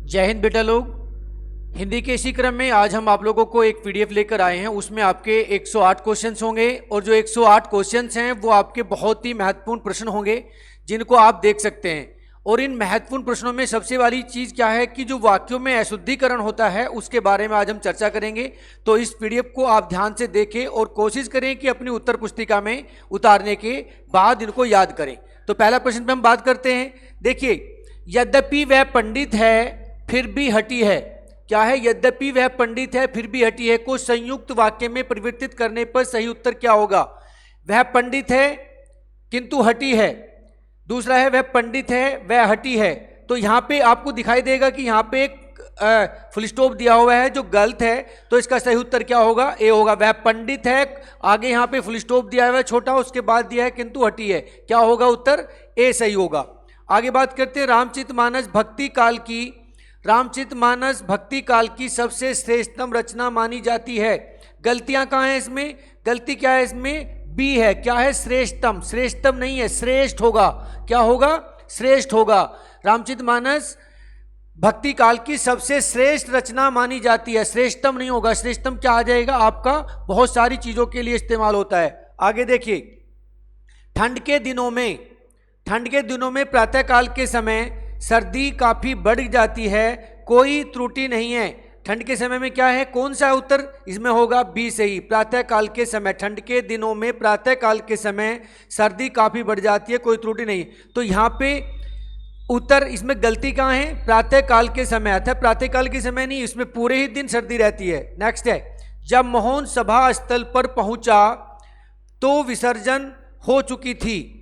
जय हिंद बेटा लोग। हिंदी के इसी क्रम में आज हम आप लोगों को एक पीडीएफ लेकर आए हैं। उसमें आपके 108 क्वेश्चंस होंगे और जो 108 क्वेश्चंस हैं वो आपके बहुत ही महत्वपूर्ण प्रश्न होंगे जिनको आप देख सकते हैं। और इन महत्वपूर्ण प्रश्नों में सबसे वाली चीज़ क्या है कि जो वाक्यों में अशुद्धिकरण होता है उसके बारे में आज हम चर्चा करेंगे। तो इस पीडीएफ को आप ध्यान से देखें और कोशिश करें कि अपनी उत्तर पुस्तिका में उतारने के बाद इनको याद करें। तो पहला प्रश्न पे हम बात करते हैं। देखिए, यद्यपि वह पंडित है फिर भी हठी है। क्या है? यद्यपि वह पंडित है फिर भी हठी है को संयुक्त वाक्य में परिवर्तित करने पर सही उत्तर क्या होगा? वह पंडित है किंतु हठी है। दूसरा है वह पंडित है वह हठी है। तो यहाँ पे आपको दिखाई देगा कि यहाँ पे एक फुल स्टॉप दिया हुआ है जो गलत है। तो इसका सही उत्तर क्या होगा? ए होगा। वह पंडित है, आगे यहाँ पे फुल स्टॉप दिया हुआ है छोटा, उसके बाद दिया है किंतु हठी है। क्या होगा उत्तर? ए सही होगा। आगे बात करते हैं रामचरितमानस भक्ति काल की सबसे श्रेष्ठतम रचना मानी जाती है। गलतियां कहाँ हैं इसमें? गलती क्या है इसमें? बी है। क्या है? श्रेष्ठतम। श्रेष्ठतम नहीं है, श्रेष्ठ होगा। क्या होगा? श्रेष्ठ होगा। रामचरितमानस भक्ति काल की सबसे श्रेष्ठ रचना मानी जाती है। श्रेष्ठतम नहीं होगा। श्रेष्ठतम क्या आ जाएगा आपका? बहुत सारी चीजों के लिए इस्तेमाल होता है। आगे देखिए, ठंड के दिनों में प्रातःकाल के समय सर्दी काफी बढ़ जाती है, कोई त्रुटि नहीं है। ठंड के समय में क्या है? कौन सा उत्तर इसमें होगा? बी सही। प्रातःकाल के समय, ठंड के दिनों में प्रातःकाल के समय सर्दी काफी बढ़ जाती है, कोई त्रुटि नहीं। तो यहाँ पे उत्तर इसमें गलती कहाँ है? प्रातःकाल के समय आता है, प्रातःकाल के समय नहीं, इसमें पूरे ही दिन सर्दी रहती है। नेक्स्ट है, जब मोहन सभा स्थल पर पहुंचा तो विसर्जन हो चुकी थी।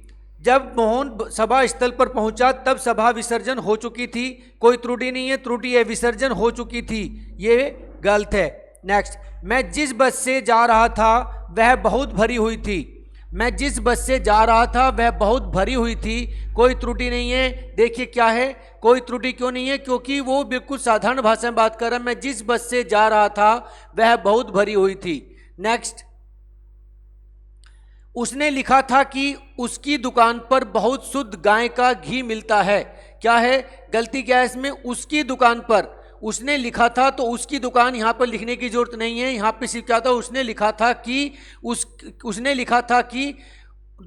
जब मोहन सभा स्थल पर पहुंचा तब सभा विसर्जन हो चुकी थी, कोई त्रुटि नहीं है, त्रुटि है विसर्जन हो चुकी थी, ये गलत है। नेक्स्ट, मैं जिस बस से जा रहा था वह बहुत भरी हुई थी। मैं जिस बस से जा रहा था वह बहुत भरी हुई थी, कोई त्रुटि नहीं है। देखिए क्या है, कोई त्रुटि क्यों नहीं है? क्योंकि वो बिल्कुल साधारण भाषा में बात कर रहा है। मैं जिस बस से जा रहा था वह बहुत भरी हुई थी। नेक्स्ट, उसने लिखा था कि उसकी दुकान पर बहुत शुद्ध गाय का घी मिलता है। क्या है? गलती क्या है इसमें? उसकी दुकान पर उसने लिखा था, तो उसकी दुकान यहाँ पर लिखने की जरूरत नहीं है। यहाँ पे सिर्फ क्या था? उसने लिखा था कि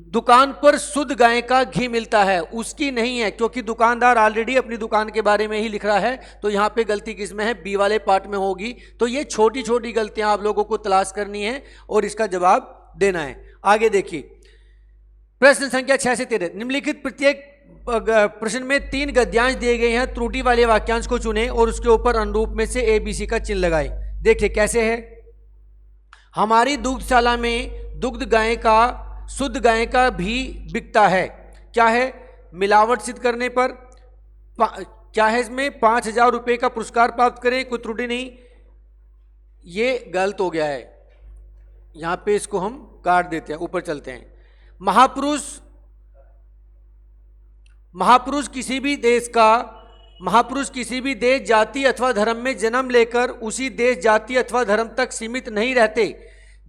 दुकान पर शुद्ध गाय का घी मिलता है, उसकी नहीं है, क्योंकि दुकानदार ऑलरेडी अपनी दुकान के बारे में ही लिख रहा है। तो यहाँ पे गलती किसमें है? बी वाले पार्ट में होगी। तो ये छोटी छोटी गलतियां आप लोगों को तलाश करनी है और इसका जवाब देना है। आगे देखिए, प्रश्न संख्या 6 से 13। निम्नलिखित प्रत्येक प्रश्न में 3 गद्यांश दिए गए हैं, त्रुटि वाले वाक्यांश को चुनें और उसके ऊपर अनुरूप में से ए बी सी का चिन्ह लगाएं। देखिए कैसे है। हमारी दुग्धशाला में शुद्ध गाय का भी बिकता है। क्या है? मिलावट सिद्ध करने पर क्या है इसमें? 5,000 रुपये का पुरस्कार प्राप्त करें, कोई त्रुटि नहीं। ये गलत हो गया है, यहां पे इसको हम काट देते हैं, ऊपर चलते हैं। महापुरुष किसी भी देश जाति अथवा धर्म में जन्म लेकर उसी देश जाति अथवा धर्म तक सीमित नहीं रहते,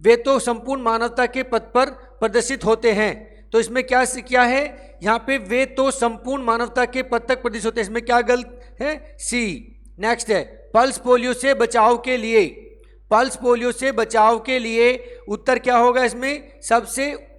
वे तो संपूर्ण मानवता के पथ पर प्रदर्शित होते हैं। तो इसमें क्या है? यहाँ पे वे तो संपूर्ण मानवता के पथ तक प्रदर्शित होते हैं, इसमें क्या गलत है? सी। नेक्स्ट है, पल्स पोलियो से बचाव के लिए उत्तर क्या होगा इसमें?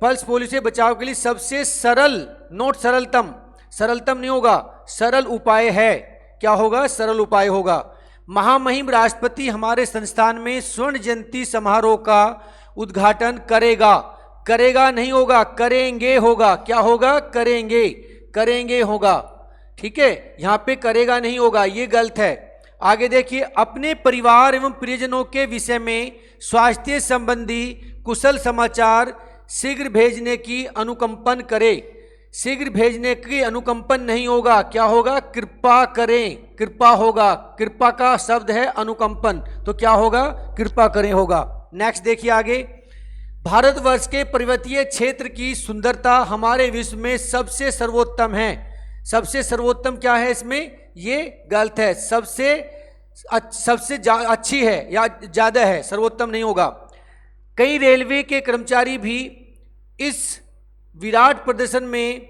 पल्स पोलियो से बचाव के लिए सबसे सरल, नोट सरलतम नहीं होगा, सरल उपाय है। क्या होगा? सरल उपाय होगा। महामहिम राष्ट्रपति हमारे संस्थान में स्वर्ण जयंती समारोह का उद्घाटन करेगा नहीं होगा, करेंगे होगा। क्या होगा? करेंगे होगा। ठीक है, यहां पे करेगा नहीं होगा, ये गलत है। आगे देखिए, अपने परिवार एवं प्रियजनों के विषय में स्वास्थ्य संबंधी कुशल समाचार शीघ्र भेजने की अनुकंपन करे। शीघ्र भेजने की अनुकंपन नहीं होगा, क्या होगा? कृपा करें, कृपा होगा। कृपा का शब्द है अनुकंपन, तो क्या होगा? कृपा करें होगा। नेक्स्ट देखिए आगे, भारतवर्ष के पर्वतीय क्षेत्र की सुंदरता हमारे विश्व में सबसे सर्वोत्तम है। सबसे सर्वोत्तम क्या है इसमें? ये गलत है। सबसे अच्छी है या ज्यादा है, सर्वोत्तम नहीं होगा। कई रेलवे के कर्मचारी भी इस विराट प्रदर्शन में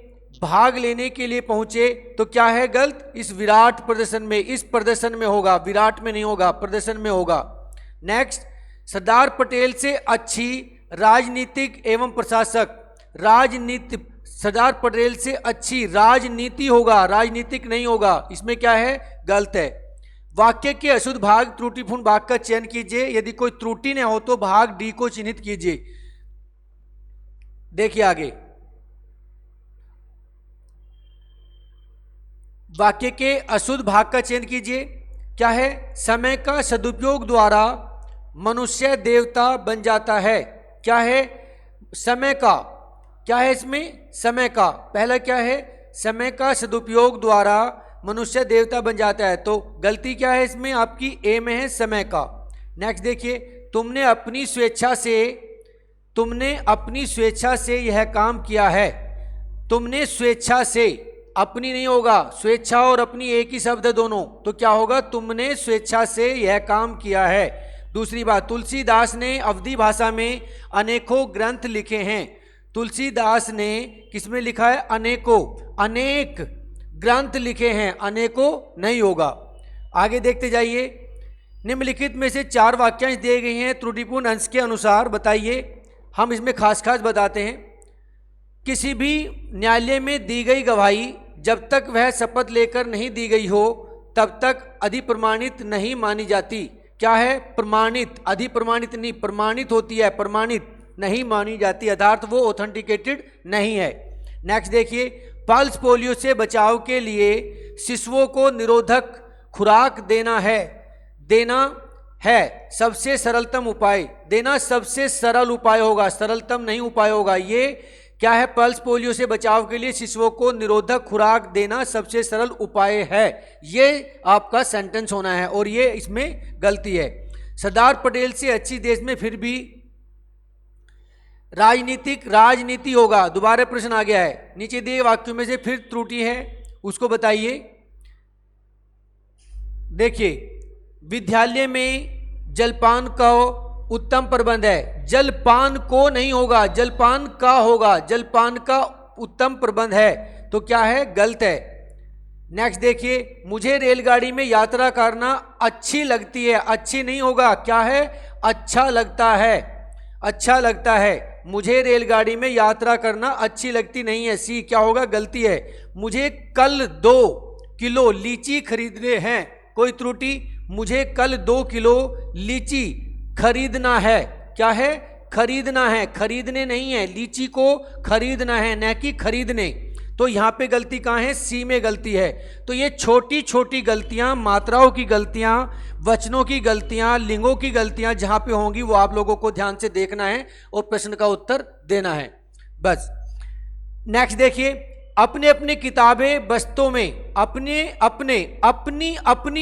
भाग लेने के लिए पहुंचे तो क्या है गलत, इस विराट प्रदर्शन में, इस प्रदर्शन में होगा, विराट में नहीं होगा, प्रदर्शन में होगा। नेक्स्ट, सरदार पटेल से अच्छी राजनीतिक एवं प्रशासक, राजनीति, सरदार पटेल से अच्छी राजनीति होगा, राजनीतिक नहीं होगा, इसमें क्या है, गलत है। वाक्य के अशुद्ध भाग त्रुटिपूर्ण भाग का चयन कीजिए, यदि कोई त्रुटि न हो तो भाग डी को चिन्हित कीजिए। देखिए आगे, वाक्य के अशुद्ध भाग का चयन कीजिए, क्या है, समय का सदुपयोग द्वारा मनुष्य देवता बन जाता है, क्या है, समय का, क्या है इसमें, समय का, पहला क्या है, समय का सदुपयोग द्वारा मनुष्य देवता बन जाता है, तो गलती क्या है इसमें, आपकी ए में है समय का। नेक्स्ट देखिए, तुमने अपनी स्वेच्छा से यह काम किया है, तुमने स्वेच्छा से, अपनी नहीं होगा, स्वेच्छा और अपनी एक ही शब्द है दोनों, तो क्या होगा, तुमने स्वेच्छा से यह काम किया है। दूसरी बात, तुलसीदास ने अवधी भाषा में अनेकों ग्रंथ लिखे हैं, तुलसीदास ने किसमें लिखा है, अनेकों, अनेक ग्रंथ लिखे हैं, अनेकों नहीं होगा। आगे देखते जाइए, निम्नलिखित में से 4 वाक्यांश दिए गए हैं त्रुटिपूर्ण अंश के अनुसार, बताइए। हम इसमें खास बताते हैं, किसी भी न्यायालय में दी गई गवाही जब तक वह शपथ लेकर नहीं दी गई हो तब तक अधिप्रमाणित नहीं मानी जाती, क्या है, प्रमाणित, अधिप्रमाणित नहीं, प्रमाणित होती है, प्रमाणित नहीं मानी जाती, अर्थात वो ऑथेंटिकेटेड नहीं है। नेक्स्ट देखिए, पल्स पोलियो से बचाव के लिए शिशुओं को निरोधक खुराक देना है सबसे सरलतम उपाय, देना सबसे सरल उपाय होगा, सरलतम नहीं उपाय होगा। ये क्या है, पल्स पोलियो से बचाव के लिए शिशुओं को निरोधक खुराक देना सबसे सरल उपाय है, ये आपका सेंटेंस होना है, और ये इसमें गलती है। सरदार पटेल से अच्छी देश में फिर भी राजनीति होगा, दोबारा प्रश्न आ गया है, नीचे दिए वाक्यों में से फिर त्रुटि है उसको बताइए। देखिए, विद्यालय में जलपान का उत्तम प्रबंध है, जलपान को नहीं होगा, जलपान का होगा, जलपान का उत्तम प्रबंध है, तो क्या है, गलत है। नेक्स्ट देखिए, मुझे रेलगाड़ी में यात्रा करना अच्छी लगती है, अच्छी नहीं होगा, क्या है, अच्छा लगता है, अच्छा लगता है, मुझे रेलगाड़ी में यात्रा करना अच्छी लगती नहीं है, सी क्या होगा, गलती है। मुझे कल 2 किलो लीची खरीदने हैं, कोई त्रुटि, मुझे कल 2 किलो लीची खरीदना है, क्या है, खरीदना है, खरीदने नहीं है, लीची को खरीदना है न कि खरीदने, तो यहाँ पे गलती कहाँ है, सी में गलती है। तो ये छोटी छोटी गलतियाँ, मात्राओं की गलतियाँ, वचनों की गलतियाँ, लिंगों की गलतियाँ जहाँ पे होंगी वो आप लोगों को ध्यान से देखना है और प्रश्न का उत्तर देना है, बस। नेक्स्ट देखिए, अपने अपनी किताबें बस्तों में, अपनी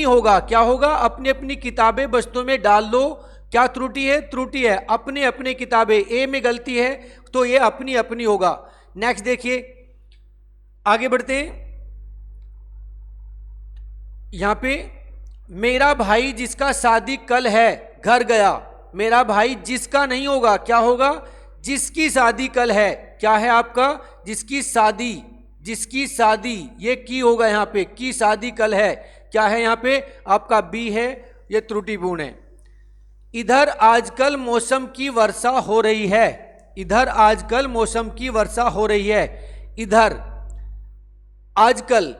होगा, क्या होगा, अपनी अपनी किताबें बस्तों में डाल लो, क्या त्रुटि है, त्रुटि है, अपने अपने किताबें, ए में गलती है तो ये अपनी होगा। नेक्स्ट देखिए, आगे बढ़ते हैं, यहां पे मेरा भाई जिसका शादी कल है घर गया, मेरा भाई जिसका नहीं होगा, क्या होगा, जिसकी शादी कल है, क्या है आपका, जिसकी शादी, ये की होगा यहाँ पे, की शादी कल है, क्या है यहाँ पे आपका बी है, ये त्रुटिपूर्ण है। इधर आजकल मौसम की वर्षा हो रही है, इधर आजकल मौसम की वर्षा हो रही है, इधर आजकल,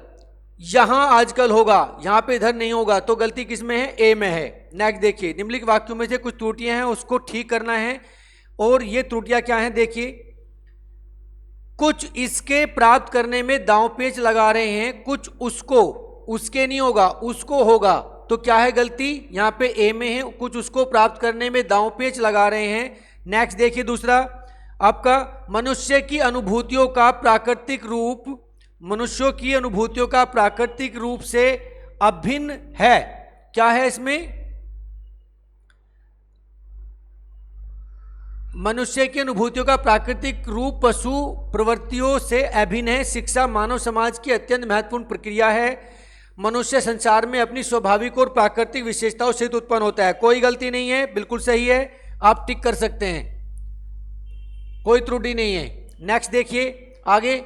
यहां आजकल होगा, यहां पे इधर नहीं होगा, तो गलती किसमें है, ए में है। नेक्स्ट देखिए, निम्नलिखित वाक्यों में से कुछ त्रुटियां हैं उसको ठीक करना है, और ये त्रुटियां क्या हैं, देखिए, कुछ इसके प्राप्त करने में दांव पेच लगा रहे हैं, कुछ उसको, उसके नहीं होगा, उसको होगा, तो क्या है गलती, यहाँ पे ए में है, कुछ उसको प्राप्त करने में दांव पेच लगा रहे हैं। नेक्स्ट देखिए, दूसरा आपका, मनुष्य की अनुभूतियों का प्राकृतिक रूप, मनुष्यों की अनुभूतियों का प्राकृतिक रूप से अभिन्न है, क्या है इसमें, मनुष्य की अनुभूतियों का प्राकृतिक रूप पशु प्रवृत्तियों से अभिन्न है। शिक्षा मानव समाज की अत्यंत महत्वपूर्ण प्रक्रिया है, मनुष्य संसार में अपनी स्वाभाविक और प्राकृतिक विशेषताओं से उत्पन्न होता है, कोई गलती नहीं है, बिल्कुल सही है, आप टिक कर सकते हैं, कोई त्रुटि नहीं है। नेक्स्ट देखिए आगे,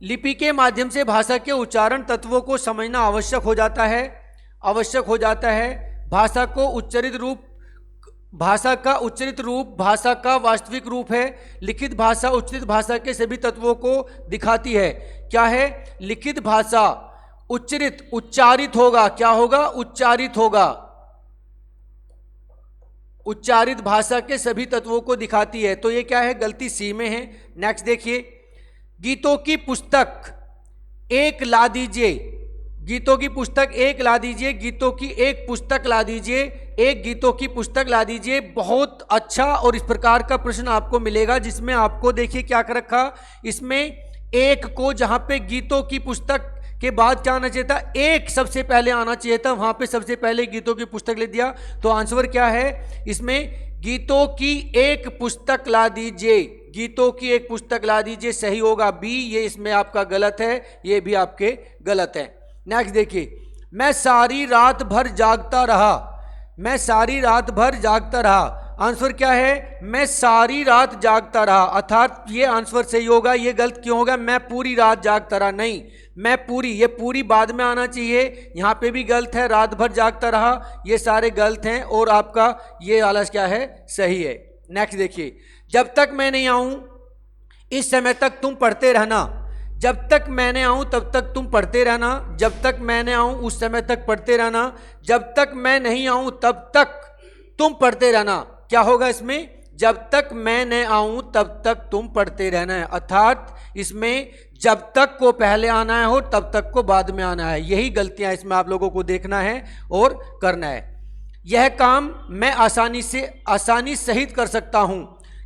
लिपि के माध्यम से भाषा के उच्चारण तत्वों को समझना आवश्यक हो जाता है। भाषा का उच्चरित रूप भाषा का वास्तविक रूप है। लिखित भाषा उच्चरित भाषा के सभी तत्वों को दिखाती है। क्या है? लिखित भाषा उच्चारित होगा। क्या होगा? उच्चारित होगा। उच्चारित भाषा के सभी तत्वों को दिखाती है। तो ये क्या है? गलती सी में है। नेक्स्ट देखिए, गीतों की पुस्तक एक ला दीजिए। गीतों की पुस्तक एक ला दीजिए। गीतों की एक पुस्तक ला दीजिए। एक गीतों की पुस्तक ला दीजिए। बहुत अच्छा और इस प्रकार का प्रश्न आपको मिलेगा जिसमें आपको देखिए क्या कर रखा, इसमें एक को जहां पे गीतों की पुस्तक के बाद क्या आना चाहिए था? एक सबसे पहले आना चाहिए था, वहां पे सबसे पहले गीतों की पुस्तक ले दिया। तो आंसर क्या है इसमें? गीतों की एक पुस्तक ला दीजिए। गीतों की एक पुस्तक ला दीजिए, सही होगा बी। ये इसमें आपका गलत है, ये भी आपके गलत है। नेक्स्ट देखिए, मैं सारी रात भर जागता रहा। मैं सारी रात भर जागता रहा। आंसर क्या है? मैं सारी रात जागता रहा, अर्थात ये आंसर सही होगा। ये गलत क्यों होगा? मैं पूरी रात जागता रहा, नहीं, मैं पूरी, ये पूरी बाद में आना चाहिए। यहाँ पे भी गलत है, रात भर जागता रहा, ये सारे गलत हैं और आपका ये वाला क्या है? सही है। नेक्स्ट देखिए, जब तक मैं नहीं आऊं इस समय तक तुम पढ़ते रहना। जब तक मैं नहीं आऊं तब तक तुम पढ़ते रहना। जब तक मैं नहीं आऊं उस समय तक पढ़ते रहना। जब तक मैं नहीं आऊं तब तक तुम पढ़ते रहना। क्या होगा इसमें? जब तक मैं न आऊं तब तक तुम पढ़ते रहना है, अर्थात इसमें जब तक को पहले आना है और तब तक को बाद में आना है। यही गलतियां इसमें आप लोगों को देखना है और करना है। यह काम मैं आसानी सहित कर सकता हूं।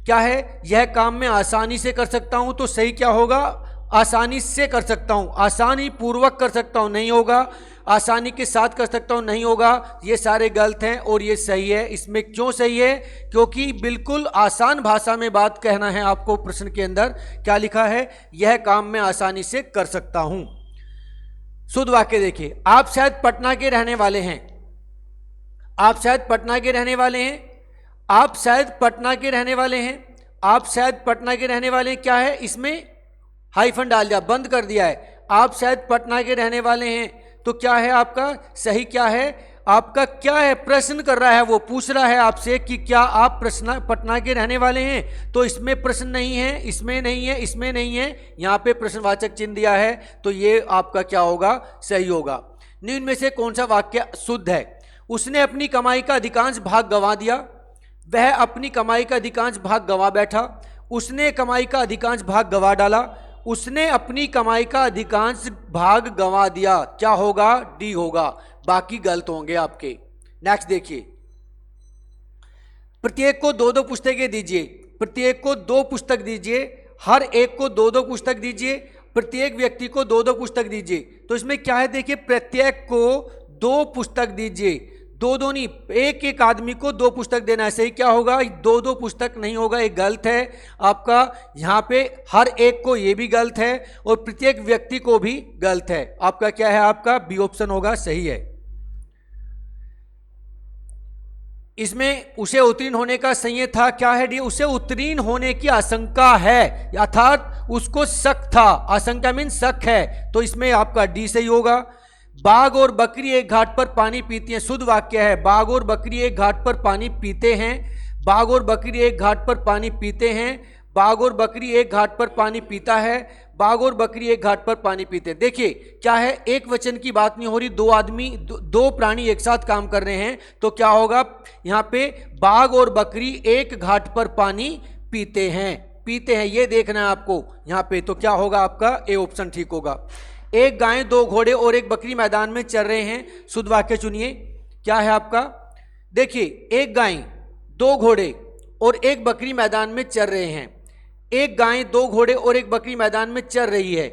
क्या है? यह काम मैं आसानी से कर सकता हूं। तो सही क्या होगा? आसानी से कर सकता हूं। आसानी पूर्वक कर सकता हूं नहीं होगा। आसानी के साथ कर सकता हूं नहीं होगा। ये सारे गलत हैं और ये सही है। इसमें क्यों सही है? क्योंकि बिल्कुल आसान भाषा में बात कहना है आपको। प्रश्न के अंदर क्या लिखा है? यह काम मैं आसानी से कर सकता हूं। शुद्ध वाक्य देखिए, आप शायद पटना के रहने वाले हैं। आप शायद पटना के रहने वाले हैं। आप शायद पटना के रहने वाले हैं। आप शायद पटना के रहने वाले हैं। क्या है? इसमें हाइफन डाल दिया, बंद कर दिया है। आप शायद पटना के रहने वाले हैं। तो क्या है आपका सही? क्या है आपका? क्या है? प्रश्न कर रहा है, वो पूछ रहा है आपसे कि क्या आप पटना के रहने वाले हैं। तो इसमें प्रश्न नहीं है, इसमें नहीं है, इसमें नहीं है, यहाँ पे प्रश्नवाचक चिन्ह दिया है। तो ये आपका क्या होगा? सही होगा। निम्न में से कौन सा वाक्य शुद्ध है? उसने अपनी कमाई का अधिकांश भाग गंवा दिया। वह अपनी कमाई का अधिकांश भाग गंवा बैठा। उसने कमाई का अधिकांश भाग गंवा डाला। उसने अपनी कमाई का अधिकांश भाग गंवा दिया। क्या होगा? डी होगा, बाकी गलत होंगे आपके। नेक्स्ट देखिए, प्रत्येक को दो दो पुस्तकें दीजिए। प्रत्येक को दो पुस्तक दीजिए। हर एक को दो दो पुस्तक दीजिए। प्रत्येक व्यक्ति को दो दो पुस्तक दीजिए। तो इसमें क्या है? देखिए, प्रत्येक को दो पुस्तक दीजिए। दो दो नहीं, एक एक आदमी को दो पुस्तक देना है। सही क्या होगा? दो दो पुस्तक नहीं होगा, एक गलत है आपका। यहां पे हर एक को, ये भी गलत है, और प्रत्येक व्यक्ति को भी गलत है। आपका क्या है? आपका बी ऑप्शन होगा, सही है। इसमें उसे उत्तीर्ण होने का संयत था। क्या है डी? उसे उत्तीर्ण होने की आशंका है, अर्थात उसको शक था। आशंका मीन शक है, तो इसमें आपका डी सही होगा। बाघ और बकरी एक घाट पर पानी पीती हैं। शुद्ध वाक्य है, बाघ और बकरी एक घाट पर पानी पीते हैं। बाघ और बकरी एक घाट पर पानी पीते हैं। बाघ और बकरी एक घाट पर पानी पीता है। बाघ और बकरी एक घाट पर पानी पीते हैं। देखिए क्या है, एक वचन की बात नहीं हो रही, दो आदमी दो प्राणी एक साथ काम कर रहे हैं। तो क्या होगा यहाँ पे? बाघ और बकरी एक घाट पर पानी पीते हैं। पीते हैं, ये देखना है आपको यहाँ पे। तो क्या होगा आपका? ए ऑप्शन ठीक होगा। एक गाय, दो घोड़े और एक बकरी मैदान में चल रहे हैं। शुद्ध वाक्य चुनिए। क्या है आपका? देखिए, एक गाय, दो घोड़े और एक बकरी मैदान में चल रहे हैं। एक गाय, दो घोड़े और एक बकरी मैदान में चल रही है।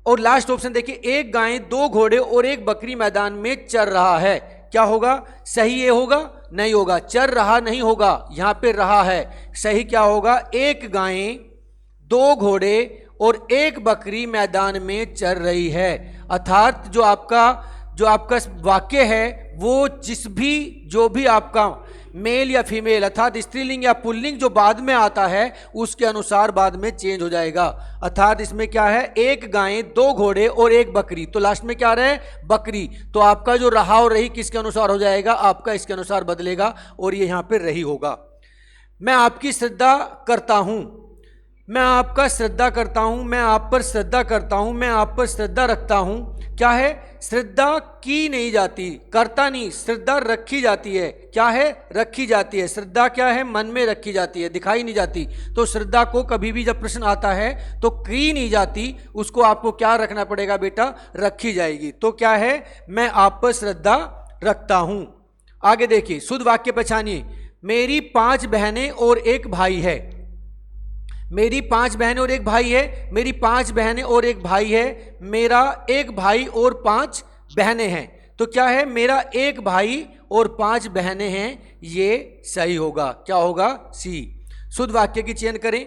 और लास्ट ऑप्शन देखिए, एक गाय, दो घोड़े और एक बकरी मैदान में चल रहा है। क्या होगा? सही ये होगा? नहीं होगा, चल रहा नहीं होगा, यहां पे रहा है। सही क्या होगा? एक गाय, दो घोड़े और एक बकरी मैदान में चल रही है। अर्थात जो आपका वाक्य है वो जो भी आपका मेल या फीमेल अर्थात स्त्रीलिंग या पुल्लिंग जो बाद में आता है उसके अनुसार बाद में चेंज हो जाएगा। अर्थात इसमें क्या है, एक गाय, दो घोड़े और एक बकरी, तो लास्ट में क्या रहे, बकरी। तो आपका जो रहा और रही किसके अनुसार हो जाएगा, आपका इसके अनुसार बदलेगा और ये यहां पर रही होगा। मैं आपकी श्रद्धा करता हूं, मैं आपका श्रद्धा करता हूं, मैं आप पर श्रद्धा करता हूं, मैं आप पर श्रद्धा रखता हूं। क्या है, श्रद्धा की नहीं जाती, करता नहीं, श्रद्धा रखी जाती है। क्या है, रखी जाती है। श्रद्धा क्या है, मन में रखी जाती है, दिखाई नहीं जाती। तो श्रद्धा को कभी भी जब प्रश्न आता है तो की नहीं जाती, उसको आपको क्या रखना पड़ेगा बेटा, रखी जाएगी। तो क्या है, मैं आप पर श्रद्धा रखता हूं। आगे देखिए, शुद्ध वाक्य पहचानिए। मेरी 5 बहनें और एक भाई है। मेरी 5 बहनें और एक भाई है, मेरी 5 बहनें और एक भाई है, मेरा एक भाई और 5 बहनें हैं। तो क्या है, मेरा एक भाई और 5 बहनें हैं, ये सही होगा। क्या होगा, सी। शुद्ध वाक्य की चयन करें।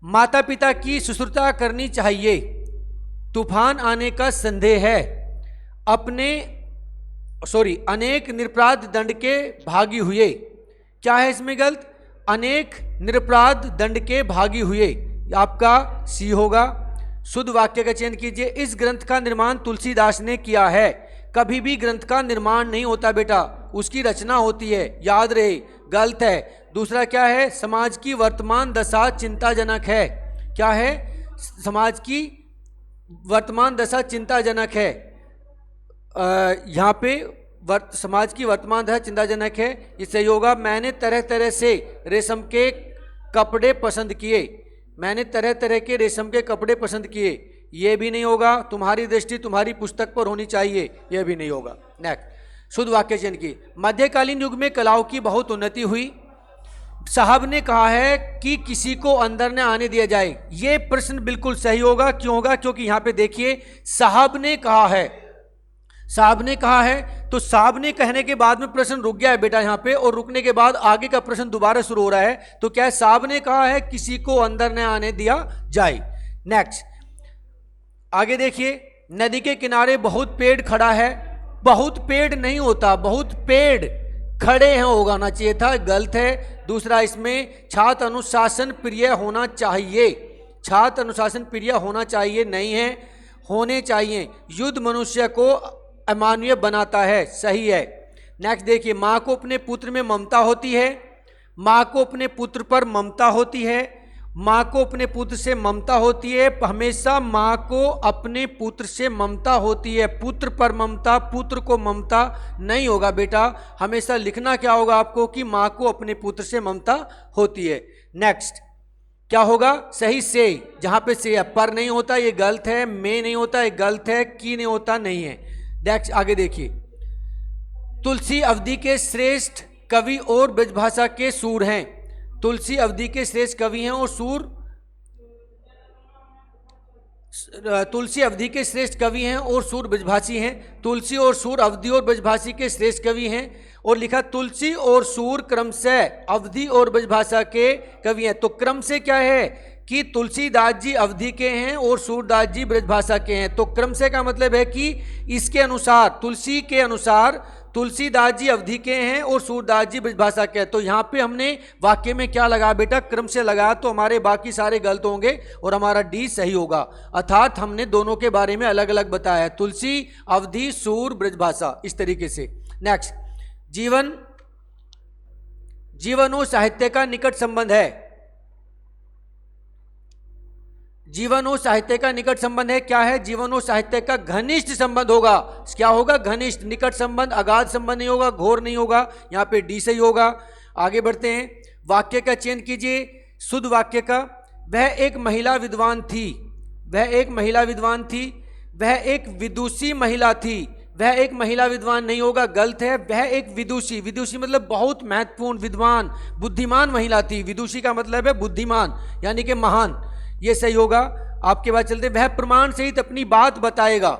माता पिता की शुश्रूषा करनी चाहिए, तूफान आने का संदेह है, अनेक निरपराध दंड के भागी हुए। क्या है इसमें गलत, अनेक निरपराध दंड के भागी हुए, आपका सी होगा। शुद्ध वाक्य का चयन कीजिए। इस ग्रंथ का निर्माण तुलसीदास ने किया है। कभी भी ग्रंथ का निर्माण नहीं होता बेटा, उसकी रचना होती है, याद रहे, गलत है। दूसरा क्या है, समाज की वर्तमान दशा चिंताजनक है। क्या है, समाज की वर्तमान दशा चिंताजनक है। यहाँ पे समाज की वर्तमान दशा चिंताजनक है, ये सही होगा। मैंने तरह तरह से रेशम के कपड़े पसंद किए, मैंने तरह तरह के रेशम के कपड़े पसंद किए, ये भी नहीं होगा। तुम्हारी दृष्टि तुम्हारी पुस्तक पर होनी चाहिए, यह भी नहीं होगा। नेक्स्ट, शुद्ध वाक्य चयन की। मध्यकालीन युग में कलाओं की बहुत उन्नति हुई। साहब ने कहा है कि किसी को अंदर न आने दिया जाए, ये प्रश्न बिल्कुल सही होगा। क्यों होगा, क्योंकि यहाँ पे देखिए साहब ने कहा है, साहब ने कहा है, तो साहब ने कहने के बाद में प्रश्न रुक गया है बेटा यहाँ पे, और रुकने के बाद आगे का प्रश्न दोबारा शुरू हो रहा है। तो क्या है, साहब ने कहा है किसी को अंदर न आने दिया जाए। नेक्स्ट, आगे देखिए। नदी के किनारे बहुत पेड़ खड़ा है, बहुत पेड़ नहीं होता, बहुत पेड़ खड़े हैं होगा ना चाहिए था, गलत है। दूसरा, इसमें छात्र अनुशासन प्रिय होना चाहिए, छात्र अनुशासन प्रिय होना चाहिए नहीं है, होने चाहिए। युद्ध मनुष्य को अमानवीय बनाता है, सही है। नेक्स्ट देखिए। माँ को अपने पुत्र में ममता होती है, माँ को अपने पुत्र पर ममता होती है, माँ को अपने पुत्र से ममता होती है। हमेशा माँ को अपने पुत्र से ममता होती है, पुत्र पर ममता, पुत्र को ममता नहीं होगा बेटा। हमेशा लिखना क्या होगा आपको कि माँ को अपने पुत्र से ममता होती है। नेक्स्ट क्या होगा, सही से, जहाँ पे से है, पर नहीं होता ये गलत है, में नहीं होता ये गलत है, की नहीं होता नहीं है। नेक्स्ट आगे देखिए। तुलसी अवधि के श्रेष्ठ कवि और ब्रजभाषा के सूर हैं। तुलसी अवधि के श्रेष्ठ कवि हैं और सूर, तुलसी अवधि के श्रेष्ठ कवि हैं और सूर ब्रजभाषी हैं। तुलसी और सूर अवधि और ब्रजभाषी के श्रेष्ठ कवि हैं, और लिखा तुलसी और सूर क्रमशः अवधि और ब्रजभाषा के कवि हैं। तो क्रम से क्या है कि तुलसीदास जी अवधि के हैं और सूरदास जी ब्रजभाषा के हैं। तो क्रम से का मतलब है कि इसके अनुसार, तुलसी के अनुसार तुलसीदास जी अवधि के हैं और सूरदास जी ब्रजभाषा के हैं। तो यहाँ पे हमने वाक्य में क्या लगा बेटा, क्रम से लगाया, तो हमारे बाकी सारे गलत होंगे और हमारा डी सही होगा। अर्थात हमने दोनों के बारे में अलग अलग बताया है, तुलसी अवधि सूर ब्रजभाषा, इस तरीके से। नेक्स्ट, जीवन और साहित्य का निकट संबंध है। जीवन और साहित्य का निकट संबंध है। क्या है, जीवन और साहित्य का घनिष्ठ संबंध होगा। क्या होगा, घनिष्ठ, निकट संबंध, अगाध संबंध नहीं होगा, घोर नहीं होगा। यहाँ पे डी सही होगा। आगे बढ़ते हैं। वाक्य का चयन कीजिए, शुद्ध वाक्य का। वह एक महिला विद्वान थी, वह एक महिला विद्वान थी, वह एक विदुषी महिला थी। वह एक महिला विद्वान नहीं होगा, गलत है। वह एक विदुषी, विदुषी मतलब बहुत महत्वपूर्ण, विद्वान, बुद्धिमान महिला थी। विदुषी का मतलब है बुद्धिमान, यानी कि महान, ये सही होगा। आपके बाद चलते, वह प्रमाण सहित अपनी बात बताएगा,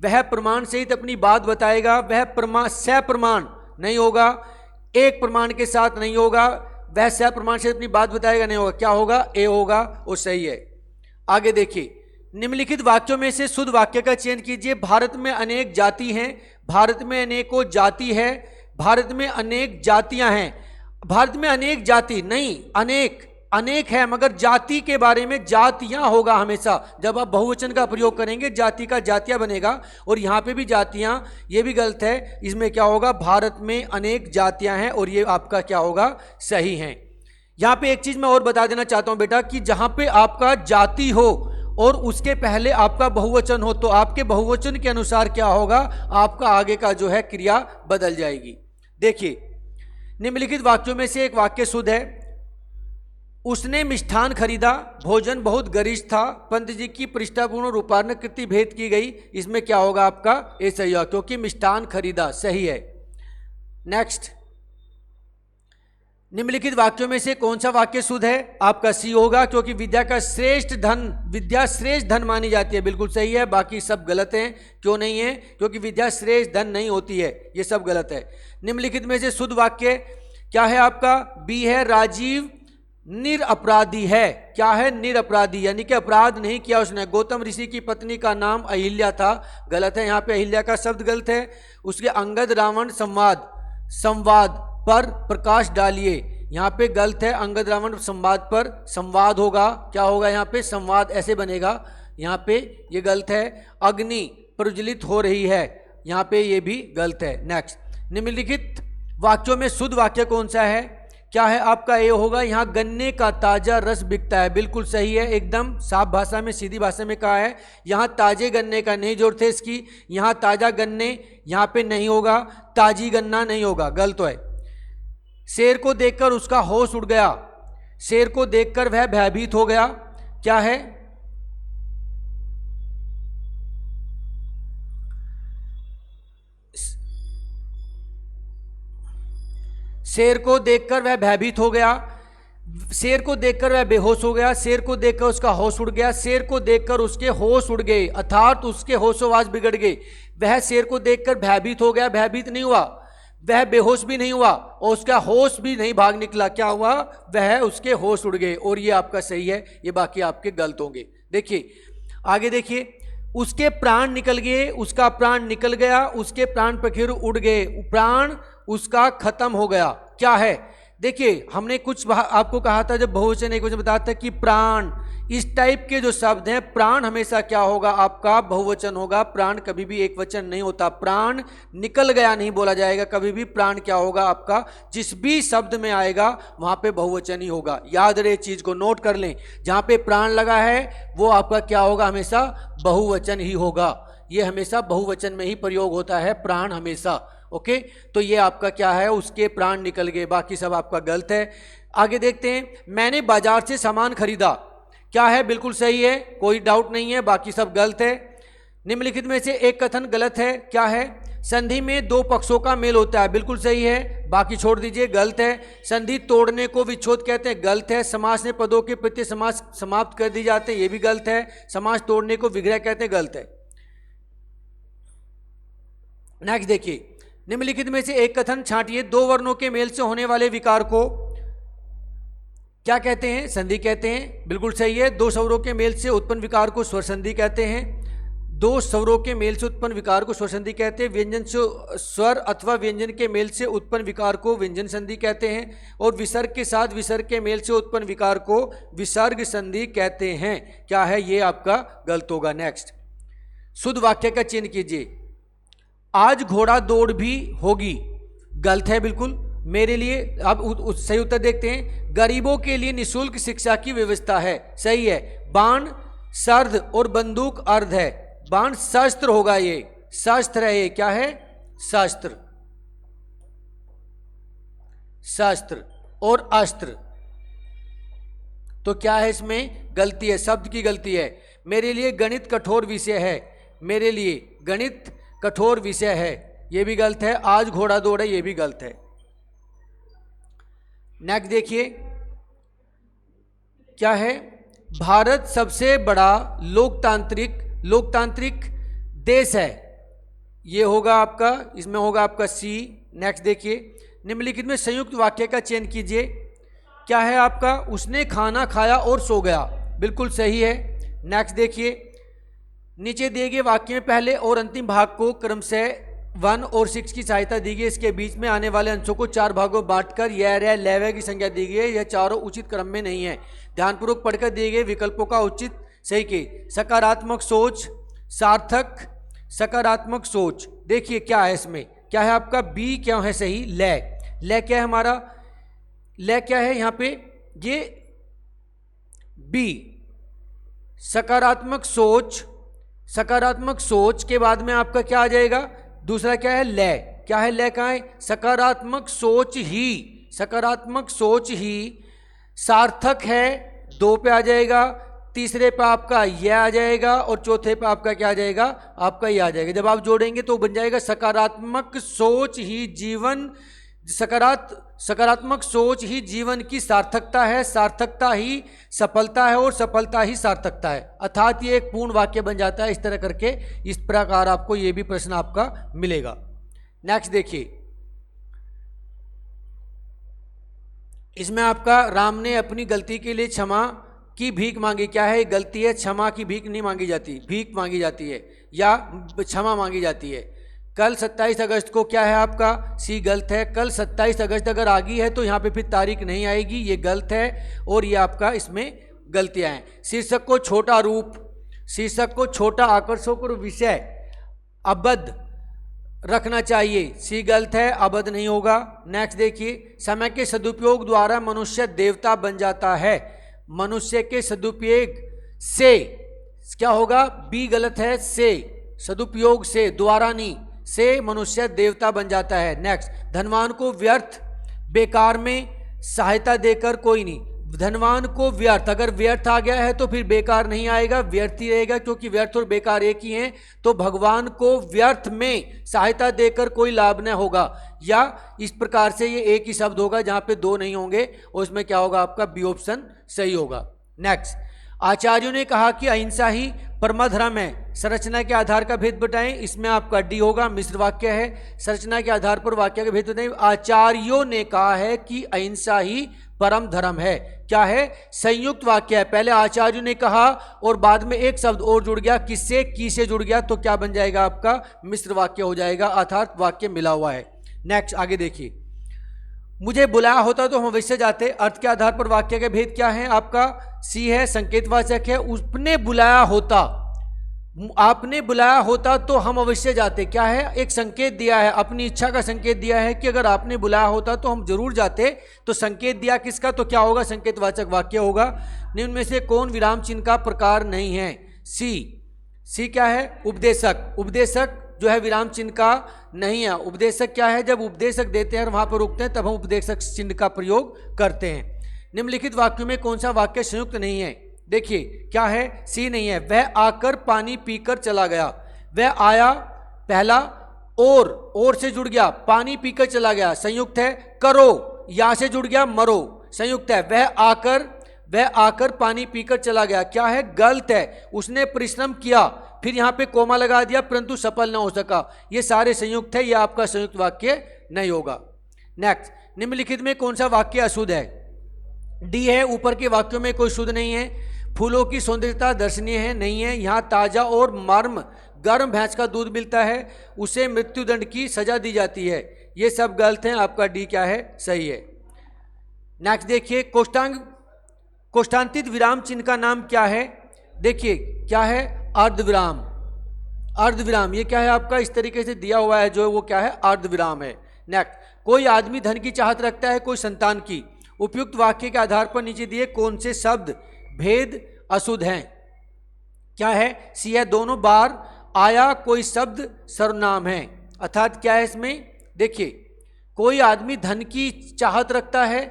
वह प्रमाण सहित अपनी बात बताएगा। वह सप्रमाण नहीं होगा, एक प्रमाण के साथ नहीं होगा। वह सप्रमाण से अपनी बात बताएगा नहीं होगा, क्या होगा, ए होगा, वो सही है। आगे देखिए। निम्नलिखित वाक्यों में से शुद्ध वाक्य का चयन कीजिए। भारत में अनेक जाति हैं, भारत में अनेकों जाति है, भारत में अनेक जातियां हैं। भारत में अनेक जाति नहीं, अनेक है, मगर जाति के बारे में जातियां होगा हमेशा। जब आप बहुवचन का प्रयोग करेंगे जाति का जातियां बनेगा, और यहां पे भी जातियां, ये भी गलत है। इसमें क्या होगा, भारत में अनेक जातियां हैं, और ये आपका क्या होगा, सही है। यहां पे एक चीज मैं और बता देना चाहता हूं बेटा, कि जहां पे आपका जाति हो और उसके पहले आपका बहुवचन हो, तो आपके बहुवचन के अनुसार क्या होगा, आपका आगे का जो है क्रिया बदल जाएगी। देखिए, निम्नलिखित वाक्यों में से एक वाक्य शुद्ध है। उसने मिष्ठान खरीदा, भोजन बहुत गरिष्ठ था, पंत जी की पृष्ठापूर्ण रूपारण कृति भेद की गई। इसमें क्या होगा आपका, ए सही होगा, क्योंकि मिष्ठान खरीदा सही है। नेक्स्ट, निम्नलिखित वाक्यों में से कौन सा वाक्य शुद्ध है, आपका सी होगा, क्योंकि विद्या श्रेष्ठ धन मानी जाती है। बिल्कुल सही है, बाकी सब गलत हैं। क्यों नहीं है, क्योंकि विद्या श्रेष्ठ धन नहीं होती है, ये सब गलत है। निम्नलिखित में से शुद्ध वाक्य क्या है आपका, बी है, राजीव निरपराधी है। क्या है, निरपराधी, यानी कि अपराध नहीं किया उसने। गौतम ऋषि की पत्नी का नाम अहिल्या था, गलत है, यहाँ पे अहिल्या का शब्द गलत है। उसके अंगद रावण संवाद पर प्रकाश डालिए, यहाँ पे गलत है। अंगद रावण संवाद पर संवाद होगा, क्या होगा यहाँ पे, संवाद ऐसे बनेगा, यहाँ पे ये गलत है। अग्नि प्रज्वलित हो रही है, यहाँ पे ये भी गलत है। नेक्स्ट, निम्नलिखित वाक्यों में शुद्ध वाक्य कौन सा है, क्या है आपका, ए होगा, यहाँ गन्ने का ताजा रस बिकता है। बिल्कुल सही है, एकदम साफ भाषा में, सीधी भाषा में कहा है। यहाँ ताजे गन्ने का नहीं जोड़ते इसकी, यहाँ ताजा गन्ने यहाँ पे नहीं होगा, ताजी गन्ना नहीं होगा, गलत है। शेर को देखकर उसका होश उड़ गया, शेर को देखकर वह भयभीत हो गया, क्या है, शेर को देखकर वह भयभीत हो गया, शेर को देखकर वह बेहोश हो गया, शेर को देखकर उसका होश उड़ गया, शेर को देखकर उसके होश उड़ गए, अर्थात उसके होशोवास बिगड़ गए। वह शेर को देखकर भयभीत हो गया, भयभीत नहीं हुआ, वह बेहोश भी नहीं हुआ, और उसका होश भी नहीं भाग निकला, क्या हुआ, वह उसके होश उड़ गए, और ये आपका सही है, ये बाकी आपके गलत होंगे। देखिए आगे देखिए, उसके प्राण निकल गए, उसका प्राण निकल गया, उसके प्राण पखेरु उड़ गए, प्राण उसका खत्म हो गया, क्या है। देखिए हमने कुछ आपको कहा था, जब बहुवचन एक वचन बताया था कि प्राण, इस टाइप के जो शब्द हैं, प्राण हमेशा क्या होगा आपका, बहुवचन होगा। प्राण कभी भी एक वचन नहीं होता, प्राण निकल गया नहीं बोला जाएगा कभी भी, प्राण क्या होगा आपका, जिस भी शब्द में आएगा वहां पे बहुवचन ही होगा। याद रहे, चीज को नोट कर लें, जहां पे प्राण लगा है वो आपका क्या होगा, हमेशा बहुवचन ही होगा। ये हमेशा बहुवचन में ही प्रयोग होता है, प्राण हमेशा। ओके, तो ये आपका क्या है, उसके प्राण निकल गए, बाकी सब आपका गलत है। आगे देखते हैं, मैंने बाजार से सामान खरीदा, क्या है, बिल्कुल सही है, कोई डाउट नहीं है, बाकी सब गलत है। निम्नलिखित में से एक कथन गलत है, क्या है, संधि में दो पक्षों का मेल होता है, बिल्कुल सही है, बाकी छोड़ दीजिए, गलत है। संधि तोड़ने को विच्छोद कहते हैं, गलत है। समास में पदों के प्रत्यय समास समाप्त कर दी जाते हैं, ये भी गलत है। समास तोड़ने को विग्रह कहते हैं, गलत है। नेक्स्ट देखिए, निम्नलिखित में से एक कथन छांटिए, दो वर्णों के मेल से होने वाले विकार को क्या कहते हैं, संधि कहते हैं, बिल्कुल सही है। दो स्वरों के मेल से उत्पन्न विकार को स्वर संधि कहते हैं, दो स्वरों के मेल से उत्पन्न विकार को स्वर संधि कहते हैं। व्यंजन से स्वर अथवा व्यंजन के मेल से उत्पन्न विकार को व्यंजन संधि कहते हैं, और विसर्ग के साथ विसर्ग के मेल से उत्पन्न विकार को विसर्ग संधि कहते हैं, क्या है, ये आपका गलत होगा। नेक्स्ट, शुद्ध वाक्य का चयन कीजिए, आज घोड़ा दौड़ भी होगी, गलत है बिल्कुल मेरे लिए। अब सही उत्तर देखते हैं, गरीबों के लिए निःशुल्क शिक्षा की व्यवस्था है, सही है। बाण सर्द और बंदूक अर्ध है, बाण शस्त्र होगा, ये शस्त्र है, ये क्या है, शस्त्र, शस्त्र और अस्त्र, तो क्या है, इसमें गलती है, शब्द की गलती है। मेरे लिए गणित कठोर विषय है, मेरे लिए गणित कठोर विषय है, ये भी गलत है। आज घोड़ा दौड़े, ये भी गलत है। नेक्स्ट देखिए, क्या है, भारत सबसे बड़ा लोकतांत्रिक देश है, ये होगा आपका, इसमें होगा आपका सी। नेक्स्ट देखिए, निम्नलिखित में संयुक्त वाक्य का चयन कीजिए, क्या है आपका, उसने खाना खाया और सो गया, बिल्कुल सही है। नेक्स्ट देखिए, नीचे दिए गए वाक्य में पहले और अंतिम भाग को क्रमशः 1 और 6 की सहायता दी गई। इसके बीच में आने वाले अंशों को 4 भागों बांटकर यह रे लेवे की संख्या दी गई है। यह चारों उचित क्रम में नहीं है। ध्यानपूर्वक पढ़कर दिए गए विकल्पों का उचित सही के। सकारात्मक सोच, सार्थक, सकारात्मक सोच। देखिए क्या है इसमें, क्या है आपका बी, क्या है सही, ले क्या है हमारा, ले क्या है यहाँ पे, ये बी सकारात्मक सोच। सकारात्मक सोच के बाद में आपका क्या आ जाएगा, दूसरा क्या है ले, क्या है ले, कहाँ है, सकारात्मक सोच ही, सकारात्मक सोच ही सार्थक है, 2 पे आ जाएगा, तीसरे पे आपका यह आ जाएगा और चौथे पे आपका क्या आ जाएगा, आपका ये आ जाएगा। जब आप जोड़ेंगे तो बन जाएगा सकारात्मक सोच ही जीवन, सकारात्मक सोच ही जीवन की सार्थकता है, सार्थकता ही सफलता है और सफलता ही सार्थकता है। अर्थात ये एक पूर्ण वाक्य बन जाता है। इस तरह करके इस प्रकार आपको ये भी प्रश्न आपका मिलेगा। नेक्स्ट देखिए, इसमें आपका राम ने अपनी गलती के लिए क्षमा की भीख मांगी। क्या है, गलती है, क्षमा की भीख नहीं मांगी जाती, भीख मांगी जाती है या क्षमा मांगी जाती है। कल 27 अगस्त को क्या है आपका, सी गलत है। कल 27 अगस्त अगर आ गई है तो यहाँ पे फिर तारीख नहीं आएगी, ये गलत है और ये आपका इसमें गलतियाँ हैं। शीर्षक को छोटा रूप, शीर्षक को छोटा आकर्षक और विषय अबद्ध रखना चाहिए, सी गलत है, अबद्ध नहीं होगा। नेक्स्ट देखिए, समय के सदुपयोग द्वारा मनुष्य देवता बन जाता है। मनुष्य के सदुपयोग से क्या होगा, बी गलत है, से सदुपयोग से, द्वारा नहीं, से मनुष्य देवता बन जाता है। नेक्स्ट, धनवान को व्यर्थ बेकार में सहायता देकर कोई नहीं, धनवान को व्यर्थ, अगर व्यर्थ आ गया है तो फिर बेकार नहीं आएगा, व्यर्थ ही रहेगा, क्योंकि व्यर्थ और बेकार एक ही हैं। तो भगवान को व्यर्थ में सहायता देकर कोई लाभ न होगा, या इस प्रकार से ये एक ही शब्द होगा जहाँ पे 2 नहीं होंगे और इसमें क्या होगा आपका बी ऑप्शन सही होगा। नेक्स्ट, आचार्यों ने कहा कि अहिंसा ही परमधर्म है। संरचना के आधार का भेद बताएं, इसमें आपका डी होगा, मिश्र वाक्य है। संरचना के आधार पर वाक्य का भेद बताएं। आचार्यों ने कहा है कि अहिंसा ही परम धर्म है। क्या है, संयुक्त वाक्य है, पहले आचार्यों ने कहा और बाद में एक शब्द और जुड़ गया, किससे, की से जुड़ गया, तो क्या बन जाएगा आपका मिश्र वाक्य हो जाएगा, अर्थात वाक्य मिला हुआ है। नेक्स्ट आगे देखिए, मुझे बुलाया होता तो हम अवश्य जाते। अर्थ के आधार पर वाक्य के भेद क्या है आपका, सी है, संकेतवाचक है। उसने बुलाया होता, आपने बुलाया होता तो हम अवश्य जाते, क्या है, एक संकेत दिया है, अपनी इच्छा का संकेत दिया है कि अगर आपने बुलाया होता तो हम जरूर जाते। तो संकेत दिया किसका, तो क्या होगा, संकेतवाचक वाक्य होगा। निम्न में से कौन विराम चिन्ह का प्रकार नहीं है, सी क्या है, उपदेशक। उपदेशक जो है विराम चिन्ह का नहीं है। उपदेशक क्या है, जब उपदेशक देते हैं और वहां पर रुकते हैं तब हम उपदेशक चिन्ह का प्रयोग करते हैं। निम्नलिखित वाक्यों में कौन सा वाक्य संयुक्त नहीं है, देखिए क्या है, सी नहीं है। वह आकर पानी पीकर चला गया, वह आया पहला और से जुड़ गया, पानी पीकर चला गया, संयुक्त है। करो, या से जुड़ गया, मरो, संयुक्त है। वह आकर पानी पीकर चला गया, क्या है, गलत है। उसने परिश्रम किया, फिर यहाँ पे कोमा लगा दिया, परंतु सफल न हो सका, ये सारे संयुक्त है, ये आपका संयुक्त वाक्य नहीं होगा। नेक्स्ट, निम्नलिखित में कौन सा वाक्य अशुद्ध है, डी है। ऊपर के वाक्यों में कोई शुद्ध नहीं है। फूलों की सौंदर्यता दर्शनीय है, नहीं है। यहाँ ताजा और मर्म गर्म भैंस का दूध मिलता है, उसे मृत्युदंड की सजा दी जाती है, ये सब गलत हैं, आपका डी क्या है, सही है। नेक्स्ट देखिए, कोष्ठांतित विराम चिन्ह का नाम क्या है, देखिए क्या है, अर्धविराम। अर्धविराम ये क्या है आपका, इस तरीके से दिया हुआ है जो वो क्या है, अर्धविराम है। नेक्स्ट, कोई आदमी धन की चाहत रखता है, कोई संतान की। उपयुक्त वाक्य के आधार पर नीचे दिए कौन से शब्द भेद अशुद्ध हैं, क्या है, सी है। दोनों बार आया कोई शब्द सर्वनाम है, अर्थात क्या है इसमें, देखिए कोई आदमी धन की चाहत रखता है